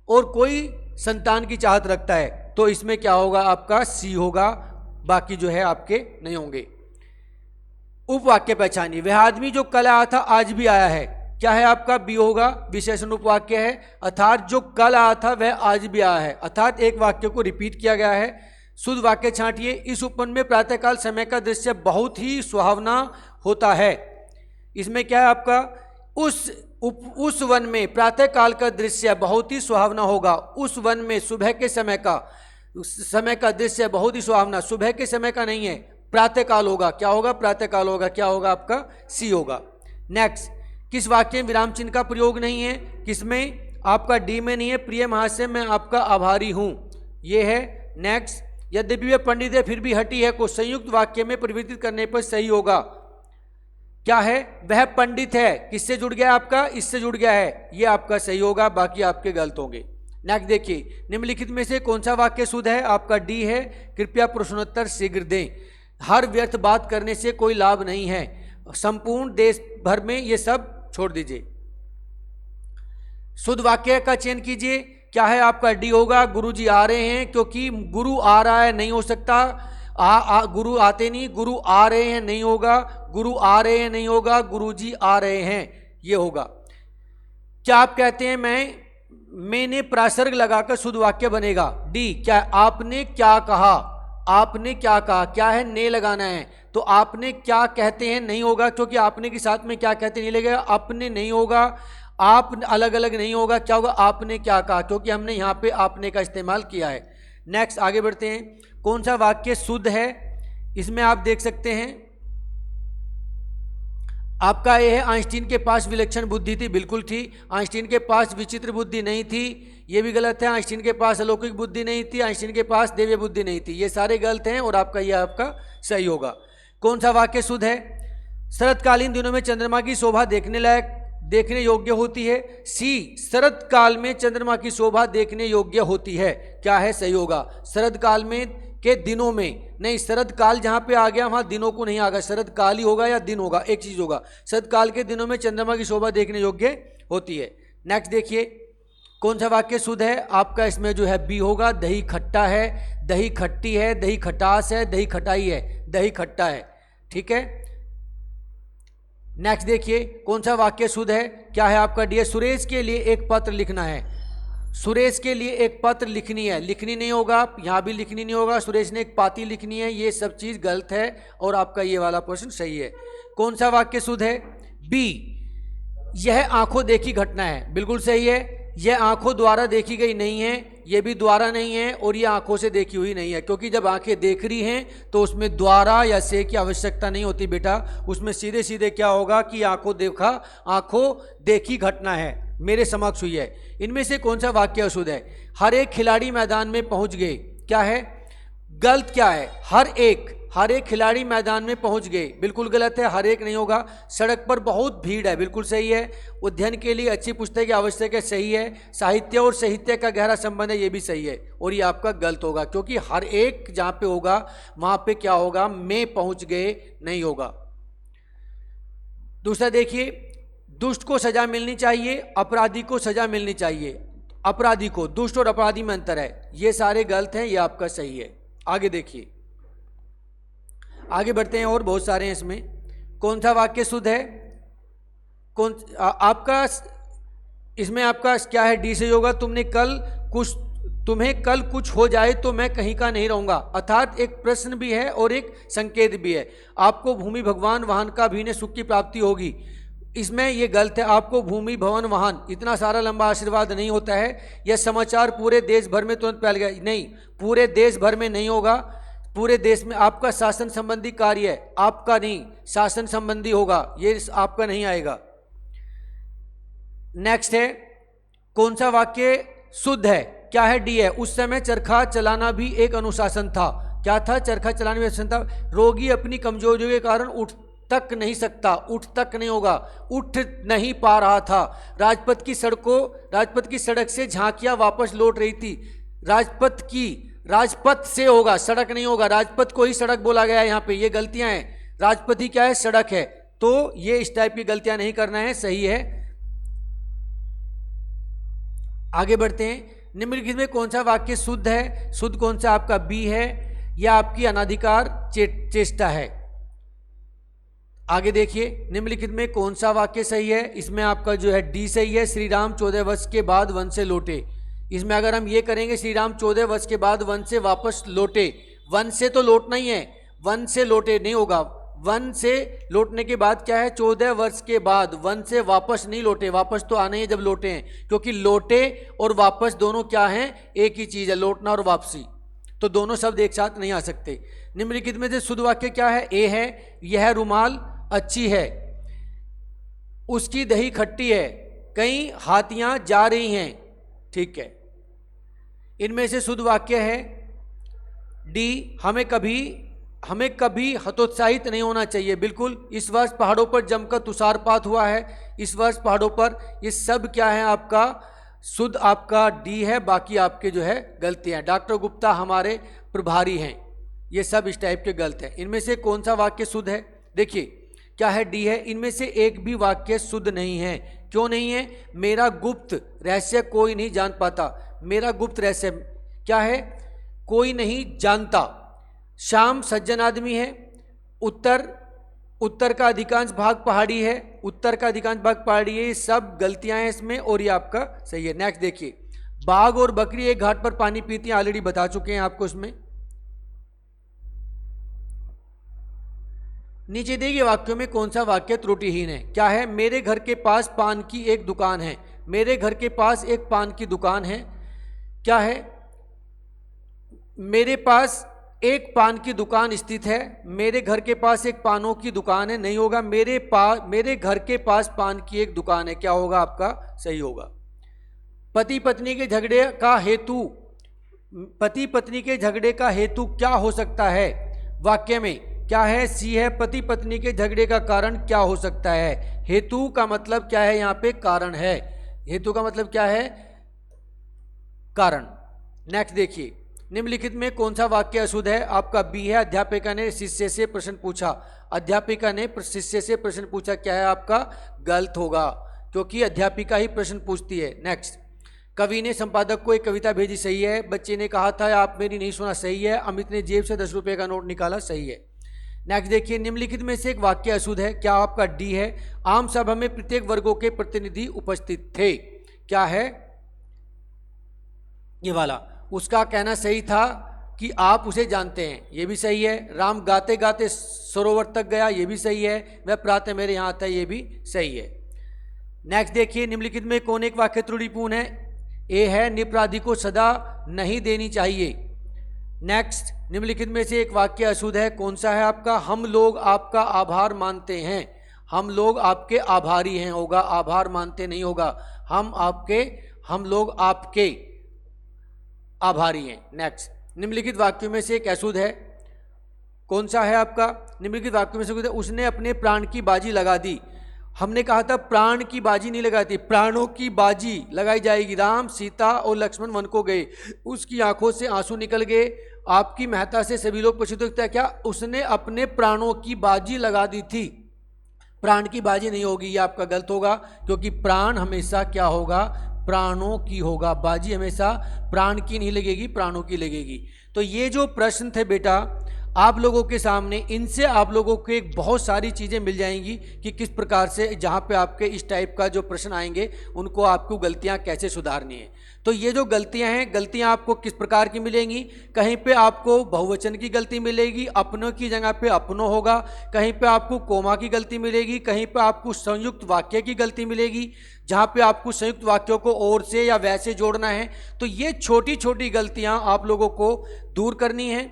और कोई संतान की चाहत रखता है, तो इसमें क्या होगा आपका, सी होगा, बाकी जो है आपके नहीं होंगे। उपवाक्य पहचानिए, वह आदमी जो कल आया था आज भी आया है, क्या है आपका, बी होगा, विशेषण उपवाक्य है, अर्थात जो कल आया था वह आज भी आया है, अर्थात एक वाक्य को रिपीट किया गया है। शुद्ध वाक्य छांटिए, इस उपवन में प्रातःकाल समय का दृश्य बहुत ही सुहावना होता है। इसमें क्या है आपका, उस वन में प्रातःकाल का दृश्य बहुत ही सुहावना होगा। उस वन में सुबह के समय का दृश्य बहुत ही सुहावना, सुबह के समय का नहीं है, प्रातःकाल होगा। क्या होगा? प्रातःकाल होगा। क्या होगा आपका? सी होगा। नेक्स्ट, किस वाक्य में विराम चिन्ह का प्रयोग नहीं है? किसमें? आपका डी में नहीं है, प्रिय महाशय मैं आपका आभारी हूं, ये है। नेक्स्ट, यद्यपि वे पंडित है फिर भी हठी है को संयुक्त वाक्य में परिवर्तित करने पर सही होगा। क्या है? वह पंडित है, किससे जुड़ गया आपका? इससे जुड़ गया है, ये आपका सही होगा, बाकी आपके गलत होंगे। नेक्स्ट देखिए, निम्नलिखित में से कौन सा वाक्य शुद्ध है? आपका डी है, कृपया प्रश्नोत्तर शीघ्र दें। हर व्यर्थ बात करने से कोई लाभ नहीं है। संपूर्ण देश भर में ये सब छोड़ दीजिए। शुद्ध वाक्य का चयन कीजिए। क्या है आपका? डी होगा, गुरुजी आ रहे हैं, क्योंकि गुरु आ रहा है नहीं हो सकता, गुरु आते नहीं, गुरु आ रहे हैं नहीं होगा, गुरु आ रहे हैं नहीं होगा, गुरुजी आ रहे हैं ये होगा। क्या आप कहते हैं मैंने प्रासर्ग लगाकर शुद्ध वाक्य बनेगा? डी। क्या आपने क्या कहा? आपने क्या कहा? क्या है? ने लगाना है, तो आपने क्या कहते हैं नहीं होगा, क्योंकि आपने के साथ में क्या कहते नहीं लगेगा, अपने नहीं होगा, आप अलग अलग नहीं होगा। क्या होगा? आपने क्या कहा, क्योंकि हमने यहाँ पे आपने का इस्तेमाल किया है। नेक्स्ट आगे बढ़ते हैं। कौन सा वाक्य शुद्ध है? इसमें आप देख सकते हैं आपका ये है, आइंस्टीन के पास विलक्षण बुद्धि थी, बिल्कुल थी। आइंस्टीन के पास विचित्र बुद्धि नहीं थी, ये भी गलत है। आइंस्टीन के पास अलौकिक बुद्धि नहीं थी, आइंस्टीन के पास दिव्य बुद्धि नहीं थी, ये सारे गलत हैं और आपका यह आपका सही होगा। कौन सा वाक्य शुद्ध है? शरतकालीन दिनों में चंद्रमा की शोभा देखने योग्य होती है। सी, शरद काल में चंद्रमा की शोभा देखने योग्य होती है। क्या है? सही होगा। शरद काल में के दिनों में नहीं, शरद काल जहां पे आ गया वहां दिनों को नहीं आगा, शरद काल ही होगा या दिन होगा, एक चीज होगा। शरद काल के दिनों में चंद्रमा की शोभा देखने योग्य होती है। नेक्स्ट देखिए, कौन सा वाक्य शुद्ध है? आपका इसमें जो है बी होगा, दही खट्टा है, दही खट्टी है, दही खटास है, दही खटाई है, दही खट्टा है। ठीक है। नेक्स्ट देखिए, कौन सा वाक्य शुद्ध है? क्या है आपका? डी। सुरेश के लिए एक पत्र लिखना है। सुरेश के लिए एक पत्र लिखनी है, लिखनी नहीं होगा, यहाँ भी लिखनी नहीं होगा। सुरेश ने एक पाती लिखनी है, ये सब चीज़ गलत है और आपका ये वाला प्रश्न सही है। कौन सा वाक्य शुद्ध है? बी। यह आंखों देखी घटना है, बिल्कुल सही है। यह आंखों द्वारा देखी गई नहीं है, यह भी द्वारा नहीं है और यह आंखों से देखी हुई नहीं है, क्योंकि जब आंखें देख रही हैं तो उसमें द्वारा या से की आवश्यकता नहीं होती बेटा। उसमें सीधे सीधे क्या होगा कि आंखों देखी घटना है, मेरे समक्ष हुई है। इनमें से कौन सा वाक्य अशुद्ध है? हर एक खिलाड़ी मैदान में पहुंच गए। क्या है? गलत। क्या है? हर एक खिलाड़ी मैदान में पहुंच गए, बिल्कुल गलत है, हर एक नहीं होगा। सड़क पर बहुत भीड़ है, बिल्कुल सही है। अध्ययन के लिए अच्छी पुस्तक की आवश्यक है, सही है। साहित्य और साहित्य का गहरा संबंध है, ये भी सही है और ये आपका गलत होगा, क्योंकि हर एक जहां पे होगा वहां पे क्या होगा? में पहुंच गए नहीं होगा। दूसरा देखिए, दुष्ट को सजा मिलनी चाहिए, अपराधी को सजा मिलनी चाहिए। अपराधी को, दुष्ट और अपराधी में अंतर है, ये सारे गलत हैं, ये आपका सही है। आगे देखिए, आगे बढ़ते हैं और बहुत सारे हैं इसमें। कौन सा वाक्य शुद्ध है? आपका इसमें आपका क्या है? डी से होगा। तुम्हें कल कुछ हो जाए तो मैं कहीं का नहीं रहूंगा, अर्थात एक प्रश्न भी है और एक संकेत भी है। आपको भूमि भगवान वाहन का भी ने सुख की प्राप्ति होगी, इसमें ये गलत है। आपको भूमि भवन वाहन इतना सारा लंबा आशीर्वाद नहीं होता है। यह समाचार पूरे देश भर में तुरंत फैल गया, नहीं, पूरे देश भर में नहीं होगा। पूरे देश में आपका शासन संबंधी कार्य है, आपका नहीं, शासन संबंधी होगा, ये आपका नहीं आएगा। नेक्स्ट है, कौन सा वाक्य शुद्ध है? क्या है? डी है। उस समय चरखा चलाना भी एक अनुशासन था। क्या था? चरखा चलाना भी अनुशासन था। रोगी अपनी कमजोरियों के कारण उठ तक नहीं सकता, उठ तक नहीं होगा, उठ नहीं पा रहा था। राजपथ की सड़क से झांकियां वापस लौट रही थी। राजपथ से होगा, सड़क नहीं होगा, राजपथ को ही सड़क बोला गया है यहाँ पे, ये गलतियां हैं। राजपथ ही क्या है? सड़क है, तो ये इस टाइप की गलतियां नहीं करना है, सही है। आगे बढ़ते हैं। निम्नलिखित में कौन सा वाक्य शुद्ध है? शुद्ध कौन सा? आपका बी है, यह आपकी अनाधिकार चेष्टा है। आगे देखिए, निम्नलिखित में कौन सा वाक्य सही है? इसमें आपका जो है डी सही है। श्री राम 14 वर्ष के बाद वन से लौटे। इसमें अगर हम ये करेंगे श्री राम 14 वर्ष के बाद वन से वापस लौटे, वन से तो लौटना ही है, वन से लौटे नहीं होगा। वन से लौटने के बाद क्या है? 14 वर्ष के बाद, वन से वापस नहीं लौटे, वापस तो आना ही है जब लौटे हैं, क्योंकि लौटे और वापस दोनों क्या हैं? एक ही चीज़ है, लौटना और वापसी, तो दोनों शब्द एक साथ नहीं आ सकते। निम्नलिखित में से शुद्ध वाक्य क्या है? ए है, यह रुमाल अच्छी है, उसकी दही खट्टी है, कई हाथियां जा रही हैं। ठीक है, इनमें से शुद्ध वाक्य है डी, हमें कभी हतोत्साहित नहीं होना चाहिए। बिल्कुल, इस वर्ष पहाड़ों पर जमकर तुषारपात हुआ है, इस वर्ष पहाड़ों पर, ये सब क्या है आपका शुद्ध, आपका डी है, बाकी आपके जो है गलतियां। डॉक्टर गुप्ता हमारे प्रभारी हैं, ये सब इस टाइप के गलत हैं। इनमें से कौन सा वाक्य शुद्ध है? देखिए क्या है, डी है। इनमें से एक भी वाक्य शुद्ध नहीं है। क्यों नहीं है? मेरा गुप्त रहस्य कोई नहीं जान पाता। मेरा गुप्त रहस्य क्या है? कोई नहीं जानता। श्याम सज्जन आदमी है। उत्तर का अधिकांश भाग पहाड़ी है, उत्तर का अधिकांश भाग पहाड़ी है। ये सब गलतियां हैं इसमें और ये आपका सही है। नेक्स्ट देखिए, बाघ और बकरी एक घाट पर पानी पीती हैं, ऑलरेडी बता चुके हैं आपको इसमें। नीचे दिए गए वाक्यों में कौन सा वाक्य त्रुटिहीन है? क्या है? मेरे घर के पास पान की एक दुकान है। मेरे घर के पास एक पान की दुकान है। क्या है? मेरे पास एक पान की दुकान स्थित है। मेरे घर के पास एक पानों की दुकान है, नहीं होगा। मेरे घर के पास पान की एक दुकान है, क्या होगा आपका? सही होगा। पति पत्नी के झगड़े का हेतु क्या हो सकता है? वाक्य में क्या है? सी है, पति पत्नी के झगड़े का कारण क्या हो सकता है? हेतु का मतलब क्या है? यहाँ पे कारण है। हेतु का मतलब क्या है? कारण। नेक्स्ट देखिए, निम्नलिखित में कौन सा वाक्य अशुद्ध है? आपका बी है, अध्यापिका ने शिष्य से प्रश्न पूछा। अध्यापिका ने शिष्य से प्रश्न पूछा, क्या है आपका? गलत होगा, क्योंकि अध्यापिका ही प्रश्न पूछती है। नेक्स्ट, कवि ने संपादक को एक कविता भेजी, सही है। बच्चे ने कहा था आप मेरी नहीं सुना, सही है। अमित ने जेब से 10 रुपये का नोट निकाला, सही है। नेक्स्ट देखिए, निम्नलिखित में से एक वाक्य अशुद्ध है, क्या आपका? डी है, आम सभा में प्रत्येक वर्गों के प्रतिनिधि उपस्थित थे। क्या है? ये वाला। उसका कहना सही था कि आप उसे जानते हैं, ये भी सही है। राम गाते गाते सरोवर तक गया, ये भी सही है। वह प्रातः मेरे यहाँ आता है, ये भी सही है। नेक्स्ट देखिए, निम्नलिखित में कौन एक वाक्य त्रुटिपूर्ण है? ए है, निरपराधी को सजा नहीं देनी चाहिए। नेक्स्ट, निम्नलिखित में से एक वाक्य अशुद्ध है, कौन सा है आपका? हम लोग आपका आभार मानते हैं। हम लोग आपके आभारी हैं होगा, आभार मानते नहीं होगा। हम लोग आपके आभारी हैं। नेक्स्ट, निम्नलिखित वाक्यों में से एक अशुद्ध है, कौन सा है आपका? निम्नलिखित वाक्यों में से उसने अपने प्राण की बाजी लगा दी। हमने कहा था प्राण की बाजी नहीं लगाती, प्राणों की बाजी लगाई जाएगी। राम, सीता और लक्ष्मण वन को गए, उसकी आंखों से आंसू निकल गए। आपकी महत्ता से सभी लोग प्रसिद्ध होते हैं। क्या? उसने अपने प्राणों की बाजी लगा दी थी। प्राण की बाजी नहीं होगी, ये आपका गलत होगा, क्योंकि प्राण हमेशा क्या होगा? प्राणों की होगा। बाजी हमेशा प्राण की नहीं लगेगी, प्राणों की लगेगी। तो ये जो प्रश्न थे बेटा आप लोगों के सामने, इनसे आप लोगों को एक बहुत सारी चीज़ें मिल जाएंगी कि किस प्रकार से जहाँ पे आपके इस टाइप का जो प्रश्न आएंगे उनको आपको गलतियाँ कैसे सुधारनी है। तो ये जो गलतियाँ हैं, गलतियाँ आपको किस प्रकार की मिलेंगी? कहीं पे आपको बहुवचन की गलती मिलेगी, अपनों की जगह पे अपनों होगा। कहीं पे आपको कोमा की गलती मिलेगी, कहीं पे आपको संयुक्त वाक्य की गलती मिलेगी, जहाँ पे आपको संयुक्त वाक्यों को और से या वैसे जोड़ना है। तो ये छोटी छोटी गलतियाँ आप लोगों को दूर करनी है।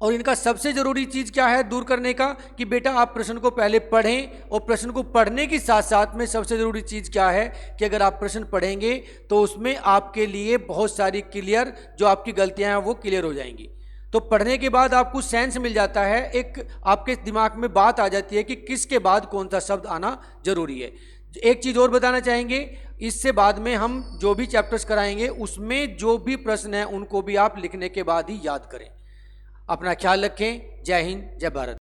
और इनका सबसे ज़रूरी चीज़ क्या है दूर करने का? कि बेटा आप प्रश्न को पहले पढ़ें, और प्रश्न को पढ़ने के साथ साथ में सबसे ज़रूरी चीज़ क्या है कि अगर आप प्रश्न पढ़ेंगे तो उसमें आपके लिए बहुत सारी क्लियर जो आपकी गलतियां हैं वो क्लियर हो जाएंगी। तो पढ़ने के बाद आपको सेंस मिल जाता है, एक आपके दिमाग में बात आ जाती है कि किसके बाद कौन सा शब्द आना जरूरी है। एक चीज़ और बताना चाहेंगे, इससे बाद में हम जो भी चैप्टर्स कराएंगे उसमें जो भी प्रश्न हैं उनको भी आप लिखने के बाद ही याद करें। अपना ख्याल रखें। जय हिंद, जय भारत।